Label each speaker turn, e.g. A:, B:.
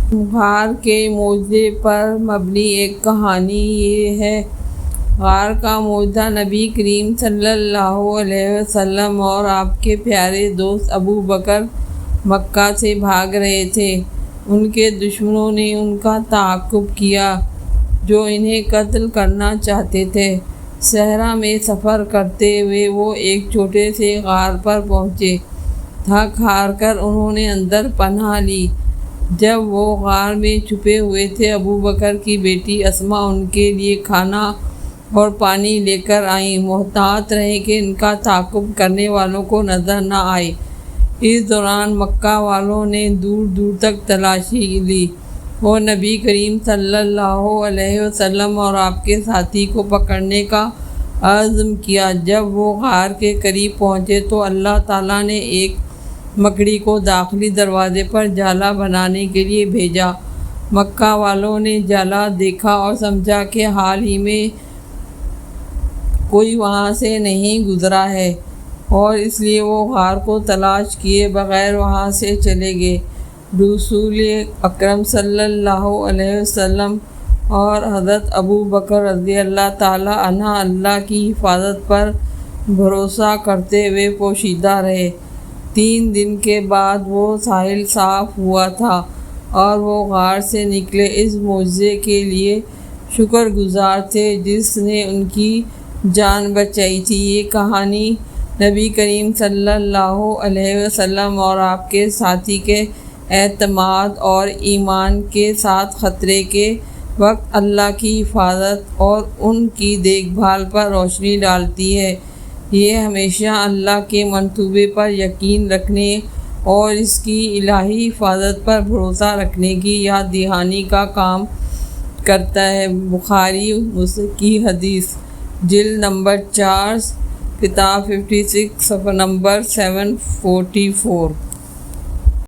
A: غار کے معجزے پر مبنی ایک کہانی یہ ہے۔ غار کا معجزہ نبی کریم صلی اللہ علیہ وسلم اور آپ کے پیارے دوست ابو بکر مکہ سے بھاگ رہے تھے۔ ان کے دشمنوں نے ان کا تعاقب کیا جو انہیں قتل کرنا چاہتے تھے۔ صحرا میں سفر کرتے ہوئے وہ ایک چھوٹے سے غار پر پہنچے۔ تھک ہار کر انہوں نے اندر پناہ لی۔ جب وہ غار میں چھپے ہوئے تھے، ابو بکر کی بیٹی اسماء ان کے لیے کھانا اور پانی لے کر آئیں۔ محتاط رہیں کہ ان کا تعاقب کرنے والوں کو نظر نہ آئے۔ اس دوران مکہ والوں نے دور دور تک تلاشی لی اور نبی کریم صلی اللہ علیہ وسلم اور آپ کے ساتھی کو پکڑنے کا عزم کیا۔ جب وہ غار کے قریب پہنچے تو اللہ تعالیٰ نے ایک مکڑی کو داخلی دروازے پر جالا بنانے کے لیے بھیجا۔ مکہ والوں نے جالا دیکھا اور سمجھا کہ حال ہی میں کوئی وہاں سے نہیں گزرا ہے، اور اس لیے وہ غار کو تلاش کیے بغیر وہاں سے چلے گئے۔ رسول اکرم صلی اللہ علیہ وسلم اور حضرت ابو بکر رضی اللہ تعالیٰ عنہ اللہ کی حفاظت پر بھروسہ کرتے ہوئے پوشیدہ رہے۔ 3 دن کے بعد وہ ساحل صاف ہوا تھا اور وہ غار سے نکلے۔ اس معجزے کے لیے شکر گزار تھے جس نے ان کی جان بچائی تھی۔ یہ کہانی نبی کریم صلی اللہ علیہ وسلم اور آپ کے ساتھی کے اعتماد اور ایمان کے ساتھ خطرے کے وقت اللہ کی حفاظت اور ان کی دیکھ بھال پر روشنی ڈالتی ہے۔ یہ ہمیشہ اللہ کے منصوبے پر یقین رکھنے اور اس کی الہی حفاظت پر بھروسہ رکھنے کی یاد دہانی کا کام کرتا ہے۔ بخاری کی حدیث، جلد نمبر 4، کتاب 56، صفحہ نمبر 744۔